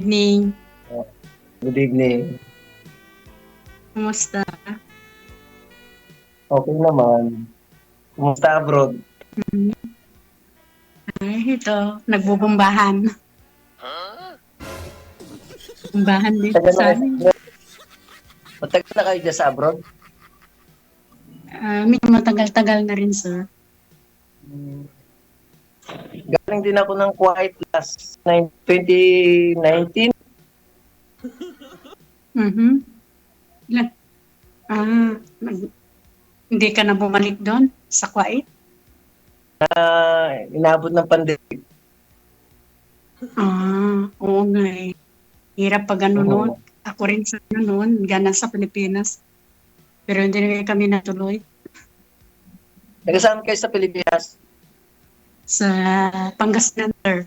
Evening. Oh, good evening. Kumusta? Okay naman. Kumusta abroad? Hmm, ito, nagbubumbahan. Bumbahan dito Tagal na sa kayo sa amin. abroad? Matagal na kayo dyan sa abroad? Medyo matagal-tagal na rin, sir. Hmm. Galing din ako ng Kuwait last 2019. Mhm. Ilan nag hindi ka na bumalik do'n sa Kuwait? Inabot ng pandemic. Oo nga, eh. Hirap 'pag ano no'n. Oo. Ako rin sa ano no'n, galing sa Pilipinas, pero hindi na kami natuloy Taga saan kayo sa Pilipinas? sa Pangasinan, sir.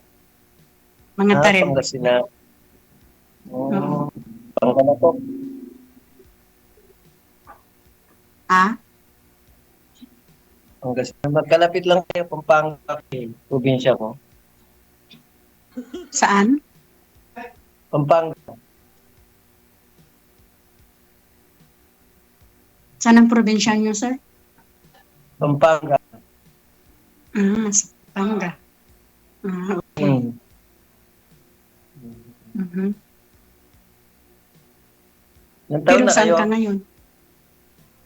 Mga Tarem. Pangasinan. Oo. Oh, saan ka na po? Ah, Pangasinan. Magkalapit lang kayo, Pampanga, probinsya ko. saan? Pampanga. Saan ang probinsya niyo, sir? Pampanga. Sa Pampanga. Okey. Hmm. Mhm. Ilang taon Pero na saan kayo? ka ngayon?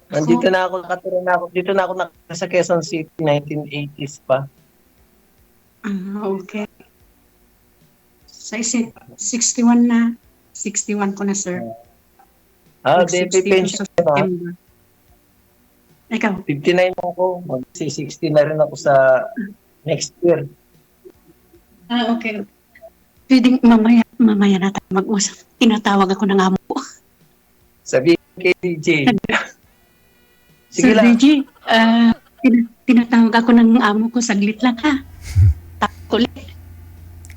Nandito Ako, na ako, nakatira na ako. Dito na ako sa Quezon City, 1980s pa. okey. Sa 61 na. 61 ko na, sir. Di Mag-62 pension sa na. September. Ikaw? 59 na ako. Mag-60 na rin ako sa next year. Okey. Puwedeng mamaya na tayo mag-usap. Tinatawag ako ng amo ko. Sabihin kay DJ. Sige Sir lang. DJ, tinatawag ako ng amo ko, saglit lang ha. Tawag ulit.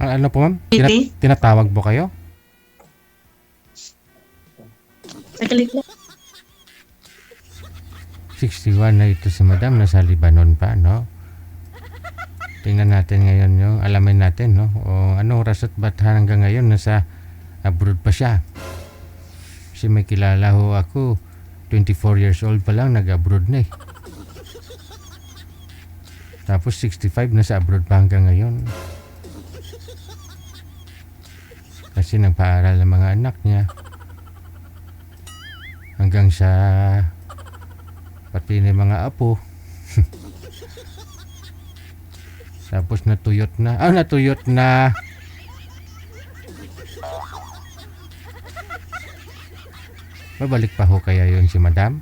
Ano po ma'am? DJ, Tinatawag po kayo? saglit lang. 61 na ito si madam, nasa Lebanon pa, no? Tingnan natin ngayon yung alamin natin, no? O anong rason ba't hanggang ngayon nasa abroad pa siya? Kasi may kilala ho ako, 24 years old pa lang, nag-abroad na eh. Tapos 65 nasa abroad pa hanggang ngayon. Kasi nagpaaral ang mga anak niya. Hanggang sa pati na mga apo. Tapos natuyot na. Natuyot na. Babalik pa ho kaya yun si madam?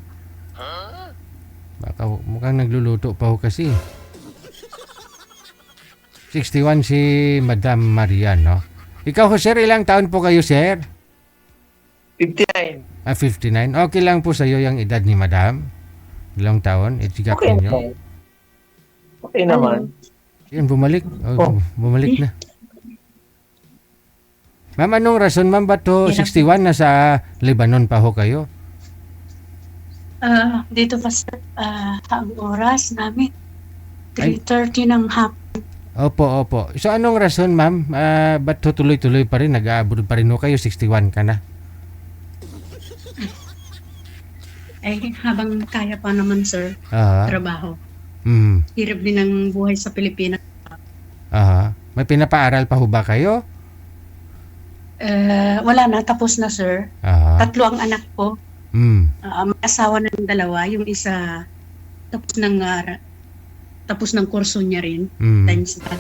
Baka mukhang nagluluto pa ho kasi. 61 si Madam Maria, no? Ikaw ho, sir, ilang taon po kayo, sir? 59. 59. Okay lang po sa'yo yung edad ni madam? Ilang taon? Itigap Okay ninyo? naman. Okay naman. Yan, bumalik. Bumalik na. Ma'am, anong rason, ma'am? Ba't ho 61 nasa Lebanon pa ho kayo? Dito pa sir, ang oras namin, 3:30 ng hapon. Opo. So, anong rason, ma'am? Ba't ho tuloy-tuloy pa rin? Nag-abroad pa rin ho kayo? 61 ka na? Habang kaya pa naman sir, trabaho. Hirap din ang buhay sa Pilipinas. May pinapaaral pa ho ba kayo? Wala na, tapos na sir. 3 ang anak ko. May asawa na ng 2, yung isa tapos ng kurso niya rin. Times that.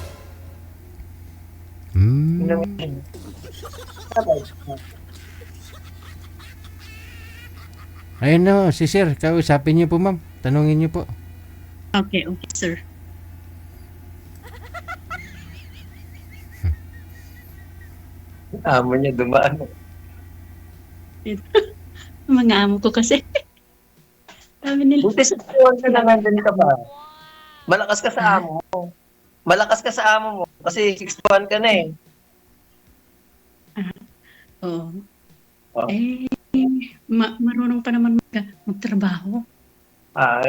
Ayun no, si sir, kausapin niyo po ma'am. Tanungin niyo po. Okay, sir. Amo niya dumaan. Mga amo ko kasi. Sabi nila. Buti sa tuwan ka na nandun ka ba? Malakas ka sa amo mo. Malakas ka sa amo mo. Kasi 61 ka na eh. Oo. Marunong pa naman magtrabaho.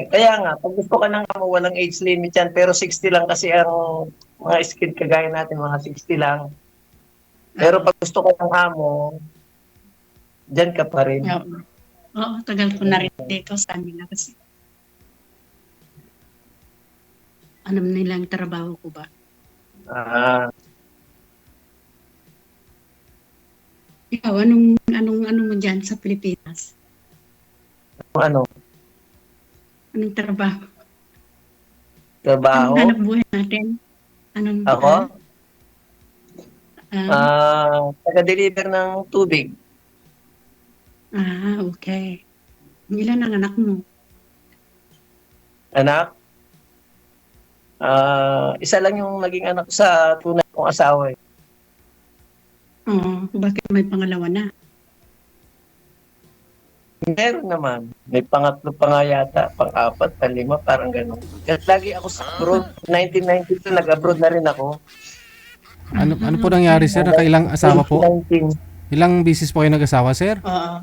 Kaya nga, pag gusto ka ng amo, walang age limit yan. Pero 60 lang kasi ang mga skilled kagaya natin, mga 60 lang. Pero pag gusto ko ng amo, dyan ka pa rin. Oo. Oo, tagal ko na rin dito sa nila kasi alam nila ang trabaho ko ba. Ah, Ikaw, anong mo dyan sa Pilipinas? ano, Anong trabaho? trabaho? Anong hanap buhay natin? Anong, Ako? ah, Taga-deliver ng tubig. okay. Ilan ang anak mo? Anak? Isa lang yung naging anak ko sa tunay kong asawa. Oo, bakit may pangalawa na? Meron naman. May pangatlo pa nga yata, pang-apat, pang-lima, parang gano'n. Kasi lagi ako sa abroad. 1992, nag-abroad na rin ako. Ano po nangyari, sir? Nakailang asawa po? 2019. Ilang bisis po kayo nag-asawa, sir? Oo.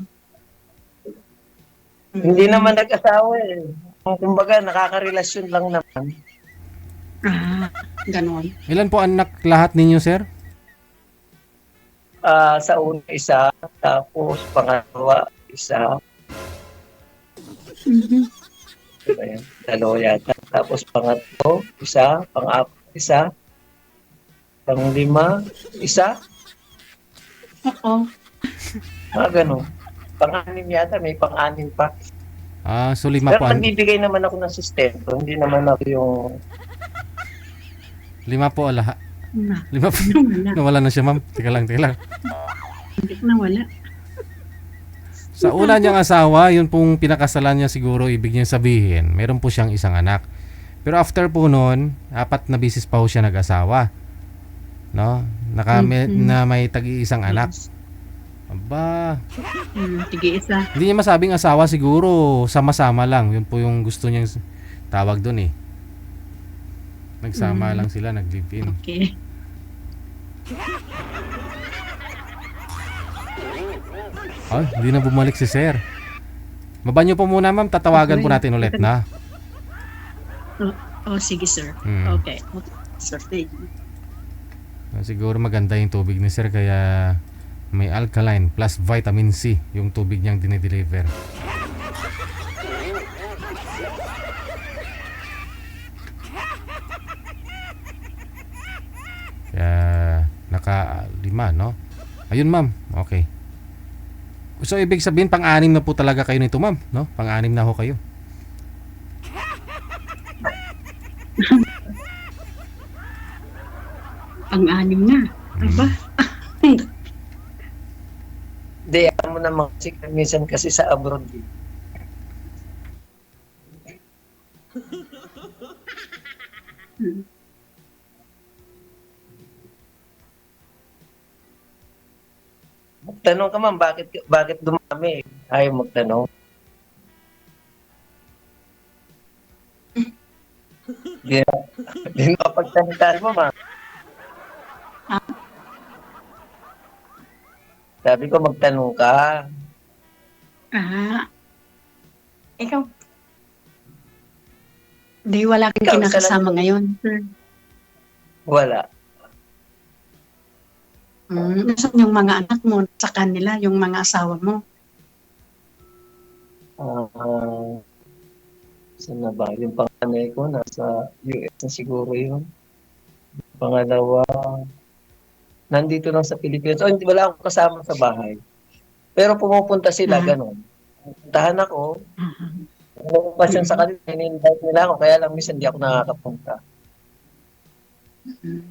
Hindi naman nag-asawa eh. Kumbaga, nakakarelasyon lang naman. Ganon. Ilan po anak lahat ninyo, sir? Sa una, isa. Tapos, pangalawa, isa. Mhm. Diba yan? Dalawa yata. Tapos, pangatlo, isa. Pang-apat, isa. Pang-lima, isa. Oo. Mga gano'n. Pang-anim yata, may pang-anim pa. So 5 Pero po. nagbibigay naman ako ng sustento. Hindi naman ako yung... 5 po lahat. 5 po. Nawala. Nawala na siya, ma'am. Teka lang. Hindi ko nawala. Sa una niyang asawa, yun pong pinakasalan niya siguro, ibig niya sabihin, meron po siyang isang anak. Pero after po noon, 4 na bisis pa po siya nag-asawa. No? Na may tagi-isang anak. Aba, Tige-isa. hindi niya masabing asawa siguro, sama-sama lang. Yun po yung gusto niyang tawag doon eh. Nagsama lang sila, nag-live-in. Okay. Ay, hindi na bumalik si sir. Mabanyo po muna, ma'am. Tatawagan po natin ulit na. Sige, sir. Hmm. Okay. Sir, thank you. Siguro maganda yung tubig ni sir, kaya may alkaline plus vitamin C yung tubig niyang dinideliver. Kaya naka-5, no? Ayun, ma'am. Okay. So ibig sabihin pang-anim na po talaga kayo nito, ma'am, no? Pang-anim na ho kayo. Pang-anim na. Aba. Hindi, alam mo naman kasi minsan kasi sa abroad. Eh. Magtanong ka man, bakit dumami? Ayaw magtanong. Di na pagtanitan mo, ma. Sabi ko, magtanong ka. Ikaw. Di wala kang Ikaw, kinakasama isa lang- ngayon, sir. Wala. Nasaan yung mga anak mo sa kanila, yung mga asawa mo? Saan na ba? Yung panganay ko, nasa US na siguro yun. Pangalawa, nandito lang sa Pilipinas. Hindi, wala akong kasama sa bahay. Pero pumupunta sila, ganun. Puntahan ako, pumupasyon sa kanila, in-invite nila ako, kaya lang minsan di ako nakakapunta.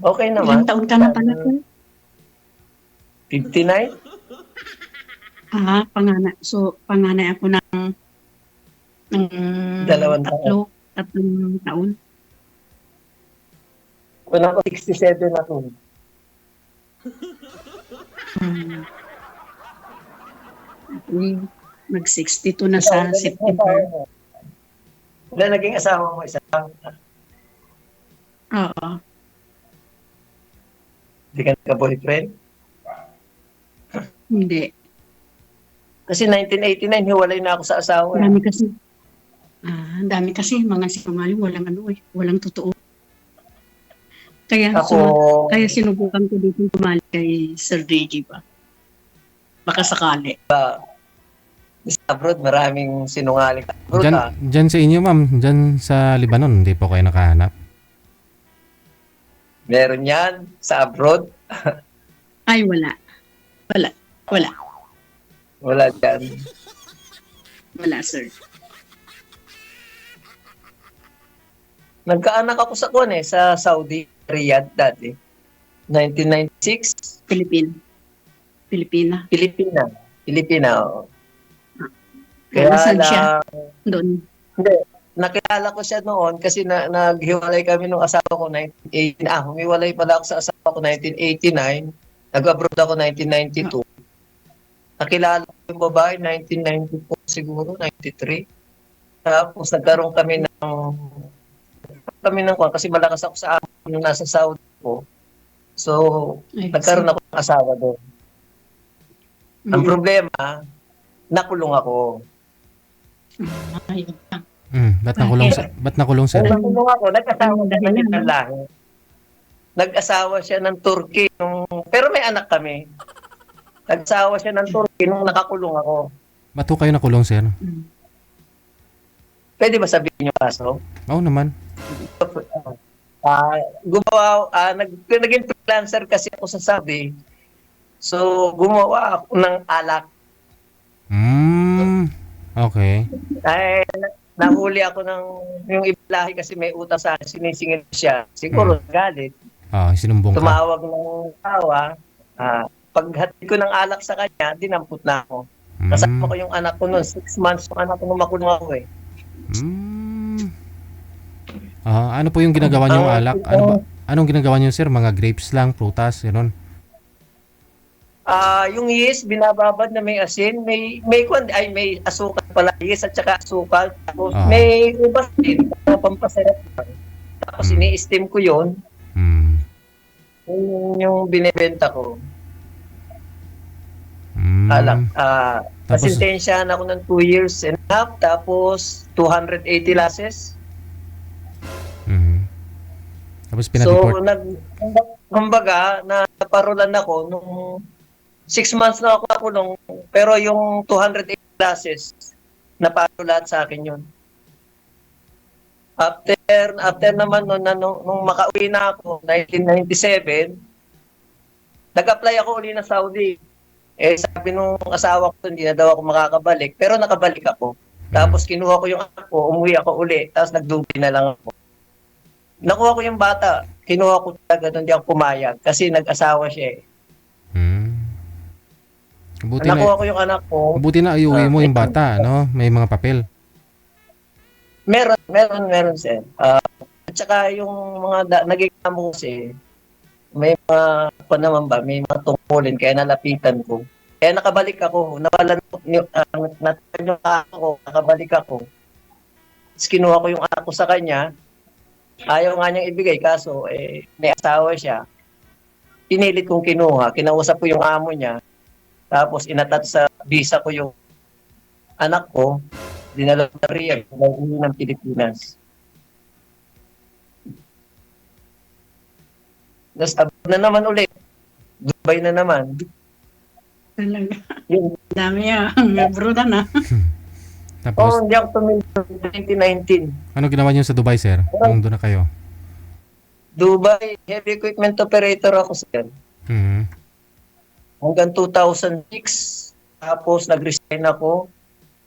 Okay naman. Ilang taon ka na pala, sir? 59? Panganay. So, panganay ako ng 2 taon. tatlong taon. Kung ako 67 ako. Mag-62 na sa September. Wala naging asawa mo, isa lang. Oo. Hindi ka nagka-boyfriend? Hindi. Kasi 1989, hiwalay na ako sa asawa. Dami kasi. Dami kasi mga sinungaling, walang walang totoo. Kaya, Ako, kaya sinubukan ko dito tumali kay Sir Reggie ba? Baka sakali. sa abroad, maraming sinungaling. Abroad, Dyan sa inyo, ma'am, dyan sa Lebanon, hindi po kayo nakahanap. meron yan sa abroad. Ay, wala. Wala. Wala. Wala dyan. Wala, sir. Nagkaanak ako sa sa Saudi, Riyadh dati. 1996, Pilipina. Pilipina, oo. Kaya nasaan siya? lang, Doon. hindi, nakilala ko siya noon kasi naghiwalay kami nung asawa ko 1989. Humiwalay pala ako sa asawa ko 1989. Nag-abroad ako 1992. Nakilala ko yung babae 1994 siguro, 93. Tapos nagkaroon kami ng kasi malakas ako sa amin nung nasa Saudi ko. So, Ay, nagkaroon ako ng asawa doon. Ang Mm. problema, nakulong ako. Ayun lang. Ba't nakulong, sir? Nakulong ako, nag-asawa Ang siya ng dahilan, ibang lahi. Nag-asawa siya ng Turkey, pero may anak kami. Nag-asawa siya ng Turkey nung nakakulong ako. Ba't ho kayo nakulong, sir? Mm. Pwede ba sabihin yung kaso? Oo naman. Naging freelancer kasi ako sa Saudi. So, gumawa ako ng alak. Okay. Ay, nahuli ako yung iblahi kasi may utang sa akin, sinisingil siya. Siguro galit. Sinumbong ka. Tumawag ng tawa. Paghatid ko ng alak sa kanya, dinampot na ako. Kasama ko yung anak ko noon. 6 months yung anak ko nung makulong ako eh. Ano po yung ginagawa niyong alak? Anong ginagawa niyo, sir? Mga grapes lang, prutas, gano'n? Yung yeast, binababad na may asin, may asukal pala, yeast at saka asukal. Tapos may ubas din, pampasarap. Tapos ini-steam ko yun. Yung binibenta ko. Alak. Nasintensyahan ako ng 2 years and a half, tapos 280 lasses. Tapos So, pinadeport. kumbaga, naparulan ako nung 6 months na ako nakulong, pero yung 280 classes, napalo lahat sa akin yun. After naman nung makauwi na ako, 1997, nag-apply ako uli na Saudi. Sabi nung asawa ko, hindi na daw ako makakabalik, pero nakabalik ako. Tapos kinuha ko yung anak ko, umuwi ako uli, tapos nag-Dubai na lang ako. Nakuha ko yung bata, kinuha ko talaga, hindi ako pumayag, kasi nag-asawa siya eh. Nakuha ko yung anak ko. Buti na iuwi mo yung bata, no? May mga papel. Meron sir. At saka yung mga naging amo kasi, may mga naman ba, may mga tungkulin, kaya nalapitan ko. Kaya nakabalik ako, nawalan yung ako, nakabalik ako. Tapos kinuha ko yung anak ko sa kanya, ayaw nga niyang ibigay, kaso may asawa siya. Pinilit kong kinuha, kinausap ko yung amo niya, tapos inatat sa visa ko yung anak ko, dinala sa Riyadh, ng Pilipinas. Tapos abroad na naman ulit. Dubai na naman. Talaga. Yung, Dami ang abroad na. Tapos, hindi ako tumingin 2019. ano ginawa niyo sa Dubai, sir? Nung doon na kayo? Dubai, heavy equipment operator ako sir. Hanggang 2006. Tapos nag-resign ako.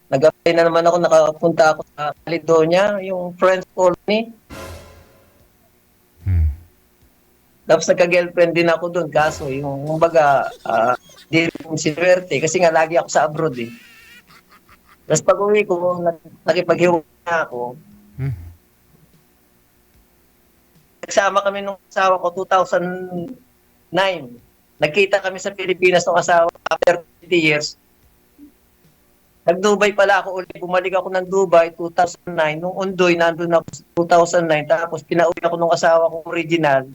Nag-apply na naman ako, nakapunta ako sa Caledonia, yung French colony. Tapos nagka-girlfriend din ako doon, kaso yung kumbaga, di rin sinuwerte kasi nga lagi ako sa abroad eh. Tapos pag uwi ko, nakipaghiwalay na ako. Nagsama kami nung asawa ko 2009. Nagkita kami sa Pilipinas ng asawa after 20 years. Nag-Dubai pala ako ulit. Bumalik ako ng Dubai 2009. Nung Undoy, nandun ako 2009. Tapos pinauwi ako nung asawa ko original.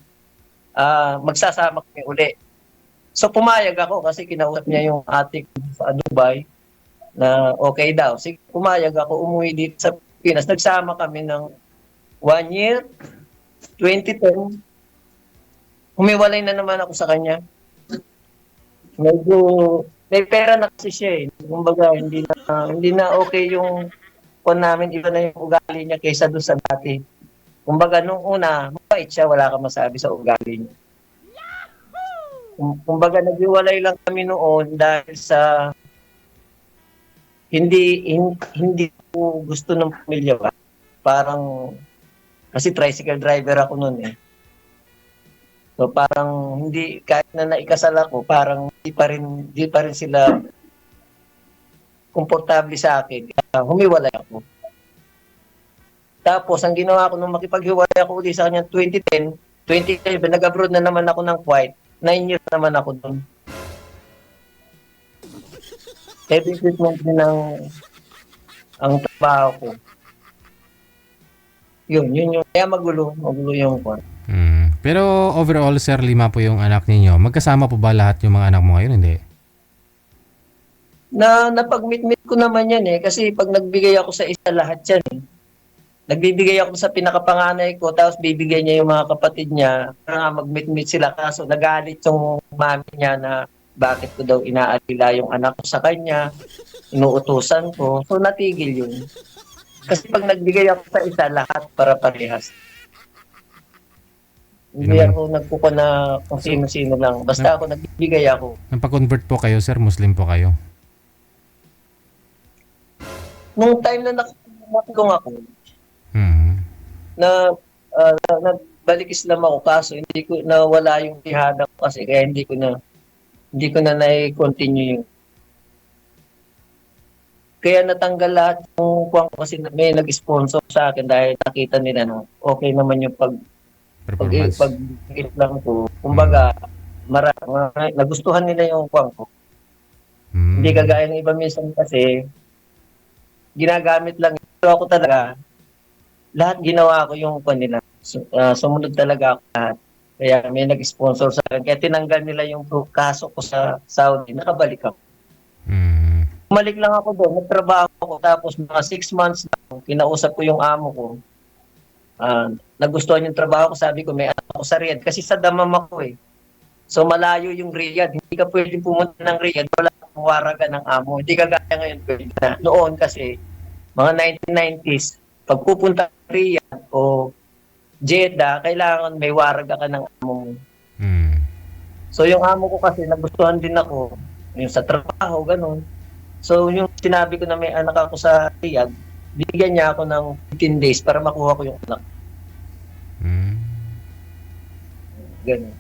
Magsasama kami uli. So pumayag ako kasi kinausap niya yung ate ko sa Dubai na okay daw. Sige, pumayag ako, umuwi dito sa Pilipinas. Nagsama kami ng 1 year, 2010 Humiwalay na naman ako sa kanya. Medyo may pera na kasi siya eh. Kumbaga, hindi na okay yung namin, iba na yung ugali niya kaysa doon sa dati. Kumbaga, nung una, mabait siya, wala kang masabi sa ugali niya. Kumbaga, naghiwalay lang kami noon dahil sa hindi ko gusto ng pamilya ba. Parang, kasi tricycle driver ako noon eh. So parang hindi, kahit na naikasal ako, parang di pa rin sila komportable sa akin. Kaya humiwalay ako. Tapos ang ginawa ko nung makipaghiwalay ako ulit sa kanya 2010, 2011, nag-abroad na naman ako ng Kuwait. 9 years naman ako doon. Every treatment din ang trabaho ko. Yun yung, kaya magulo yung kwan. Pero overall, sir, 5 po yung anak ninyo. Magkasama po ba lahat yung mga anak mo ngayon? Hindi. Napag-meet ko naman yan eh, kasi pag nagbigay ako sa isa, lahat yan eh. Nagbibigay ako sa pinakapanganay ko, tapos bibigay niya yung mga kapatid niya, para nga mag-meet sila. Kaso nagalit yung mami niya na bakit ko daw inaalila yung anak ko sa kanya, inuutusan ko. So natigil yun. Kasi pag nagbigay ako sa isa, lahat para parehas. Hindi ako nagkuko na kung sino-sino lang. Basta ako nagbibigay ako. Nang pag-convert po kayo, sir, Muslim po kayo? Nung time na nakakong ako, na nagbalik Islam ako, kaso hindi ko nawala yung tihada ko kasi kaya hindi ko na na-continue yung. Kaya natanggal lahat yung kuwang ko kasi may nag-sponsor sa akin dahil nakita nila na okay naman yung Performance. Islam ko. Kumbaga, nagustuhan nila yung kuwang ko. Hindi kagaya ng iba minsan kasi ginagamit lang. Pero ako talaga, lahat ginawa ko yung kanila. Sumunod talaga ako lahat. Kaya may nag-sponsor sa akin. Kaya tinanggal nila yung kaso ko sa Saudi. Nakabalik ako. Bumalik lang ako doon. Nagtrabaho ako. Tapos mga 6 months lang, kinausap ko yung amo ko. Nagustuhan yung trabaho ko. Sabi ko, may anak ako sa Riyadh. Kasi sa Damam ako eh. So malayo yung Riyadh. Hindi ka pwede pumunta ng Riyadh. Wala kang waraga ng amo. Hindi ka gaya ngayon pwede na. Noon kasi, mga 1990s, pag pupunta ng Riyadh o Jeddah, kailangan may waraga ka ng amo mo. So yung amo ko kasi nagustuhan din ako, yung sa trabaho, ganun. So yung sinabi ko na may anak ako sa Riyadh, bigyan niya ako ng 15 days para makuha ko yung anak. Ganun.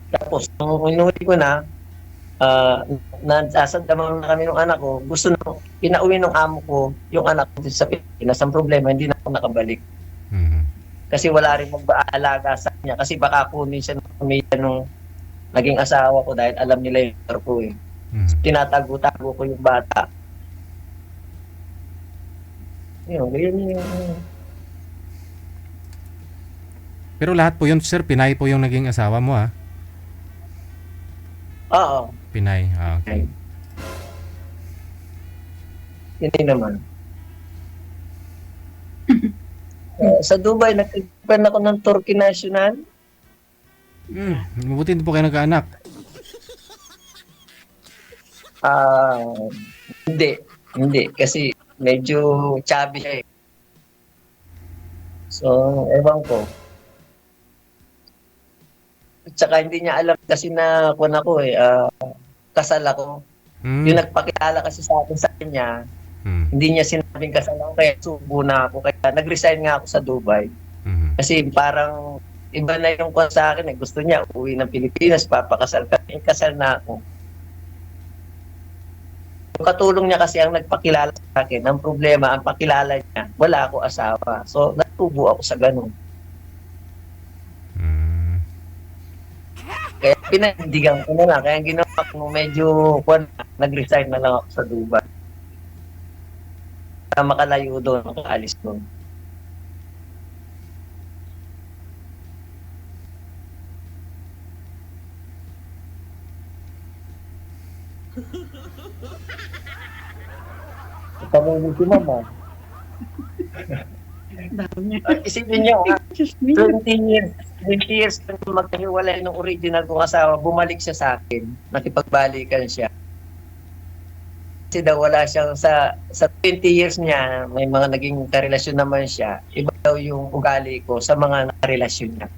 Tapos, nung inuwi ko na, nasasandaman na kami ng anak ko, gusto na, pinauwi ng amo ko yung anak ko sa Pilipinas. Ang problema, hindi na ako nakabalik. Kasi wala rin mag-aalaga sa kanya. Kasi baka kunin siya ng pamilya nung naging asawa ko dahil alam nila yung lugar ko eh. Tinatago-tago ko yung bata. Yun. Pero lahat po yun, sir, Pinay po yung naging asawa mo, ha? Oo. Pinay, okay. Hindi naman. Sa Dubai, nag-open ako ng Turkey National. Mabuti hindi po kayo nagkaanak. Hindi. Kasi medyo chubby siya eh. So, ewan ko. At saka hindi niya alam kasi na kasal ako. Yung nagpakilala kasi sa akin sa kanya, hindi niya sinabing kasal ako, kaya subo na ako. Kaya nag-resign nga ako sa Dubai. Kasi parang iba na yung kwan sa akin. Gusto niya uwi ng Pilipinas, papakasal ka. Kasal na ako. Yung katulong niya kasi ang nagpakilala sa akin. Ang problema, ang pakilala niya, wala ako asawa. So, natubo ako sa ganun. Kaya pinanindigan ko na lang. Kaya ginawa ko medyo nag-resign na lang ako sa Dubai. Para makalayo doon, makaalis doon. Pamulog si mama. Dami. Isipin niyo, Diyos me. 20 years na magkahiwalay ng original kong asawa, bumalik siya sa akin, nakipagbalikan siya. Kasi daw wala siyang sa 20 years niya, may mga naging karelasyon naman siya, iba daw yung ugali ko sa mga karelasyon niya.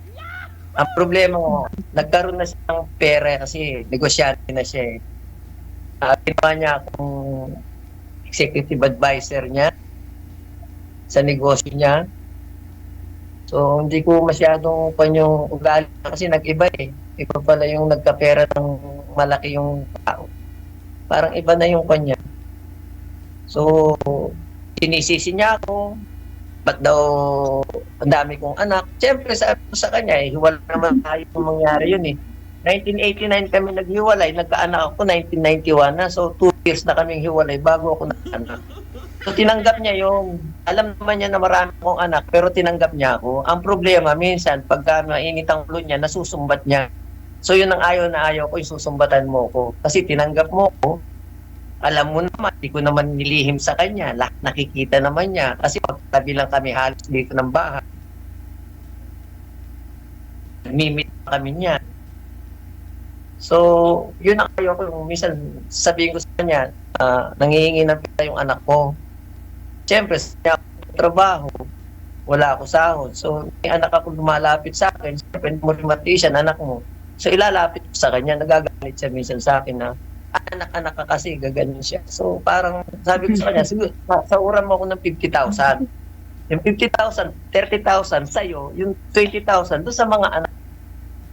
Ang problema nga, nagkaroon na siya ng pera kasi negosyante na siya eh. Ginawa niya akong executive advisor niya sa negosyo niya. So, hindi ko masyadong yung ugali kasi nag-iba eh. Iba pala yung nagkapera ng malaki yung tao. Parang iba na yung kanya. So, sinisisi niya ako. Ba't daw ang dami kong anak? Siyempre, sabi ko sa kanya, eh, hiwalay naman tayo kung mangyari yun eh. 1989 kami naghiwalay, nagkaanak ako 1991 na. So, 2 years na kaming hiwalay bago ako nagkaanak. So, tinanggap niya yung, alam naman niya na marami akong anak, pero tinanggap niya ako. Ang problema, minsan, pagka mainit ang ulo niya, nasusumbat niya. So, yun ang ayaw na ayaw ko, yung susumbatan mo ko. Kasi tinanggap mo ko, alam mo naman, di ko naman nilihim sa kanya. Nakikita naman niya. Kasi pagtabi lang kami halos dito ng bahay. Mimit kami niya. So, yun ang ayaw ko. Minsan, sabihin ko sa kanya, nangihingi ng pera yung anak ko. Siyempre, sa trabaho, wala ako sahod. So, may anak ako lumalapit sa akin. Siyempre, mo mathematician, anak mo. So, ilalapit ko sa kanya. Nagagalit siya minsan sa akin na, anak-anak ka kasi, gaganon siya. So, parang sabi ko sa kanya, siguro, sauran mo ako ng 50,000. Yung 50,000, 30,000 sa'yo, yung 20,000 doon sa mga anak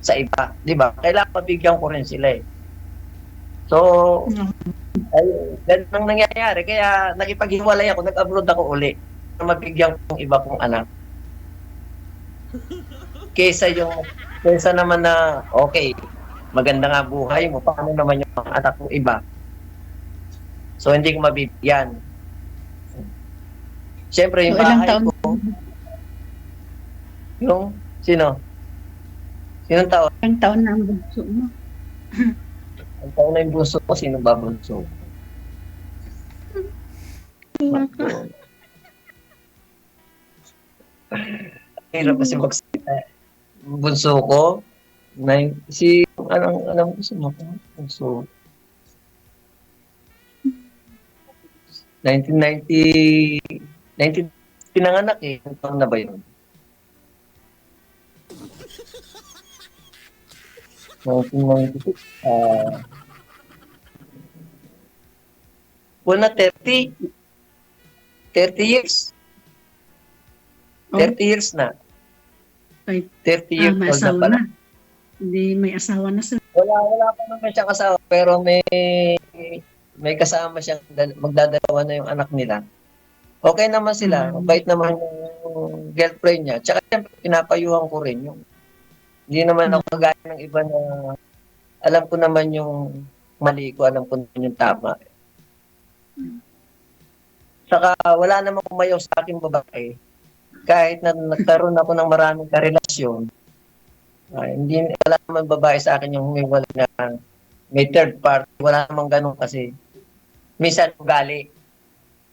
sa iba. Di ba? Kailangan pabigyan ko rin sila eh. So, ay, ganun ang nangyayari. Kaya nakipaghiwalay ako, nag-abroad ako uli. Mabigyan ko yung iba kong anak. Kaysa naman na, okay, maganda nga buhay mo, paano naman yung mga anak kong iba? So, hindi ko mabibigyan. Siyempre, yung So, ilang bahay taon? ko, yung, sino? Sinong taon? Ilang taon na ang bunso mo? Ang taon na yung bunso ko, sino ba bunso? Hirap kasi magsalita. Bunso ko, anong gusto mo? Bunso. 1990, 19 pinanganak eh. Ang taon na ba yun? 1996. Wala 30 years. 30 years na. Ay, 30 years may old na asawa pala. na. Hindi, may asawa na sir. Wala pa naman siyang asawa, pero may kasama siyang magdadalawa na yung anak nila. Okay naman sila. Bait naman yung girlfriend niya. Tsaka siyempre, pinapayuhan ko rin yung hindi naman ako kagaya ng iba na alam ko naman yung mali ko, alam ko naman yung tama. Saka wala namang kumayaw sa aking babae. Kahit na nagkaroon ako ng maraming karelasyon, wala naman babae sa akin yung humiwalay na may third party. Wala namang ganun kasi minsan ugali.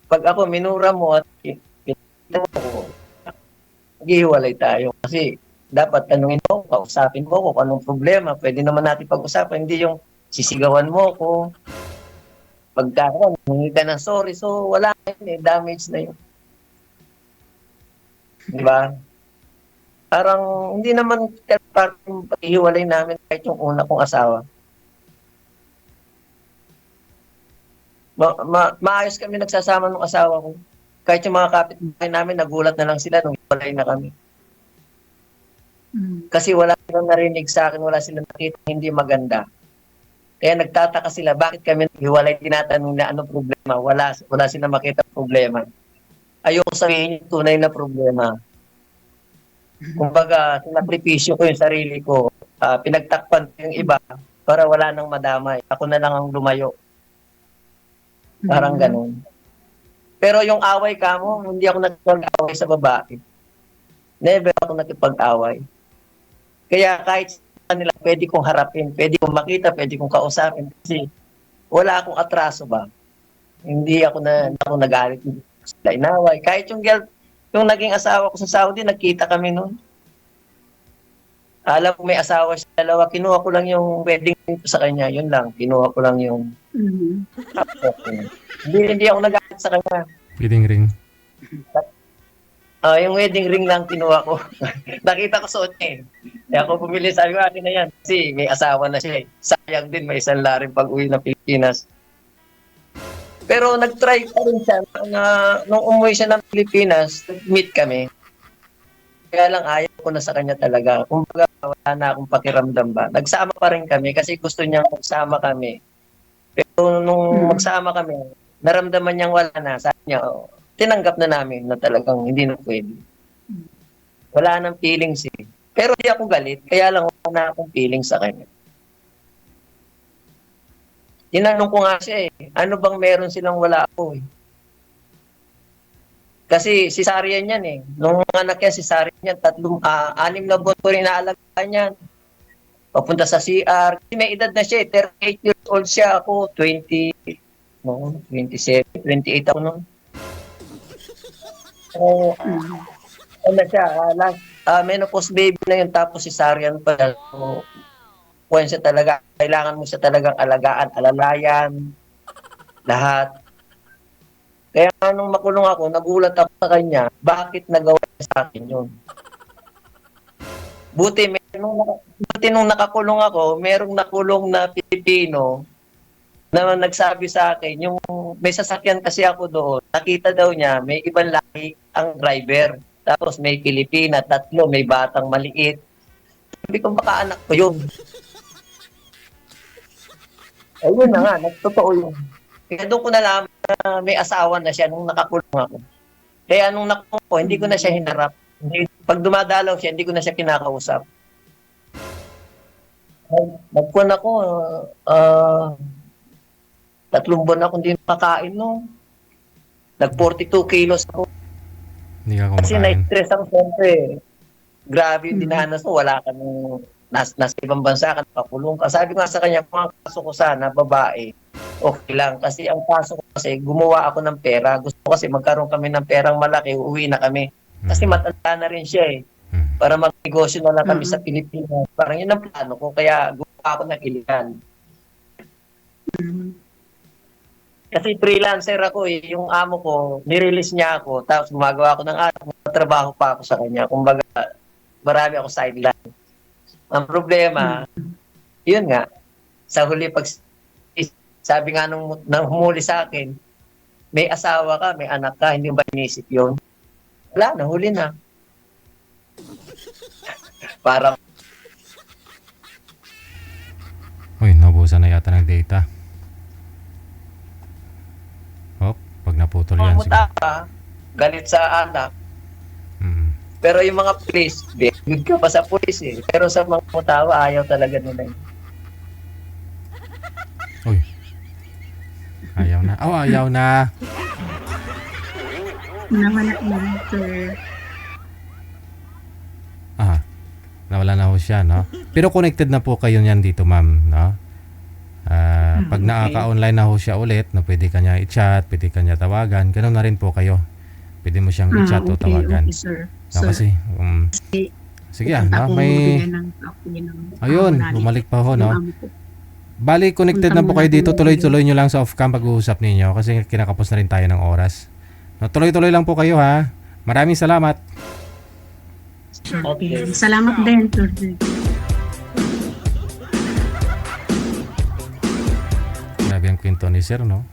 Pag ako minura mo at pinita mo, maghihiwalay tayo. Kasi dapat tanungin mo, kausapin mo kung anong problema. Pwede naman natin pag-usapan. Hindi yung sisigawan mo ko. Pagkakaroon, hindi ka ng sorry. So, wala yun eh. Damage na yun. Diba? Parang hindi naman parang paghihiwalay namin kahit yung una kong asawa. Maayos kami nagsasama ng asawa ko. Kahit yung mga kapitbahay namin, nagulat na lang sila nung hiwalay na kami. Kasi wala silang narinig sa akin, wala silang nakita hindi maganda. Kaya nagtataka sila, bakit kami naghiwalay, tinatanong na anong problema. Wala silang makita problema. Ayoko sabihin yung tunay na problema. Kumbaga, sinakripisyo ko yung sarili ko. Pinagtakpan ko yung iba para wala nang madamay. Ako na lang ang lumayo. Parang ganun. Pero yung away kamo, hindi ako nakipag-away sa babae. Never ako nakipag-away. Kaya kahit sa kanila, pwede kong harapin, pwede kong makita, pwede kong kausapin. Kasi wala akong atraso ba. Hindi ako nagalit sila inaway. Kahit yung Yung naging asawa ko sa Saudi, nagkita kami noon. Alam ko may asawa siya, dalawa. Kinuha ko lang yung wedding ring ko sa kanya. Yun lang. Kinuha ko lang yung... Hindi ako nag-alit sa kanya. Wedding ring. Yung wedding ring lang kinuha ko. Nakita ko suot niya eh. Kaya ako pumili, sabi ko, akin na yan. Kasi may asawa na siya eh. Sayang din, may isang laring pag-uwi ng Pilipinas. Pero nag-try pa rin siya na nung umuwi siya ng Pilipinas, meet kami. Kaya lang ayaw ko na sa kanya talaga. Kumbaga wala na akong pakiramdam ba. Nagsama pa rin kami kasi gusto niya magsama kami. Pero nung magsama kami, naramdaman niyang wala na. Sabi niya, tinanggap na namin na talagang hindi na pwede. Wala nang feelings eh. Pero di ako galit, kaya lang wala na akong feelings sa kanya. Tinanong ko nga siya eh, ano bang meron silang wala ako eh. Kasi cesarean yan eh. Nung anak yan, cesarean yan, 6 na buwan ko rin naalagaan yan. Papunta sa CR. Kasi may edad na siya eh, 38 years old siya. Ako, 27, 28 ako noon. Ano siya, menopause baby na yun, tapos cesarean pa. So, kung siya talaga, kailangan mo siya talagang alagaan, alalayan, lahat. Kaya nung makulong ako, nagulat ako sa kanya, bakit nagawa niya sa akin yun? Buti nung nakakulong ako, merong nakulong na Pilipino na nagsabi sa akin, yung may sasakyan kasi ako doon, nakita daw niya, may ibang lahi ang driver. Tapos may Pilipina, 3, may batang maliit. Sabi ko, baka anak ko yun. Ayun na nga, nagtotoo yun. Kaya doon ko nalaman na may asawa na siya nung nakakulong ako. Kaya nung nakulong ko, hindi ko na siya hinarap. Pag dumadalaw siya, hindi ko na siya kinakausap. Nagkuhan ako, 3 buwan ako hindi nakakain, no? Nag-42 kilos ako. Hindi ka Kasi kumakain. na-stress ako siyempre. Grabe yung dinanas mo, wala ka nung nasa ibang bansa ka, nakakulong ka. Sabi nga sa kanya, kung ang kaso ko sana, babae, okay lang. Kasi ang kaso ko kasi, gumawa ako ng pera. Gusto ko kasi magkaroon kami ng perang malaki, uuwi na kami. Kasi matanda na rin siya eh. Para mag-negosyo na lang kami sa Pilipinas. Parang yun ang plano ko, kaya gumawa ako ng iligan. Kasi freelancer ako eh. Yung amo ko, nirelease niya ako, tapos gumagawa ako ng trabaho pa ako sa kanya. Kumbaga, marami ako sideline. Ang problema, yun nga, sa huli pag sabi nga nung humuli sa akin, may asawa ka, may anak ka, hindi ba inisip yun? Wala na, huli na. Parang, Uy, naubusan na yata ng data. Hop, pag naputol yan. mamuta ka, galit sa anak. Pero yung mga police, good ka pa sa police eh. Pero sa mga mutawa, ayaw talaga nila yun. Uy. Ayaw na. Oh, ayaw na. Nawala na, sir. Nawala na ho siya, no? Pero connected na po kayo niyan dito, ma'am, no? Pag nakaka-online na ho siya ulit, no, pwede kanya i-chat, pwede kanya tawagan, ganoon na rin po kayo. Pwede mo siyang i-chat o tawagan. Okay, sir. No, kasi, sige no? May, ayun, bumalik pa ho, no? Bali, connected na po kayo dito, tuloy-tuloy nyo lang sa off-cam pag-uusap ninyo kasi kinakapos na rin tayo ng oras. No, tuloy-tuloy lang po kayo, ha? Maraming salamat. Okay. Salamat din, sir. Grabe ang kwento ni Sir, no?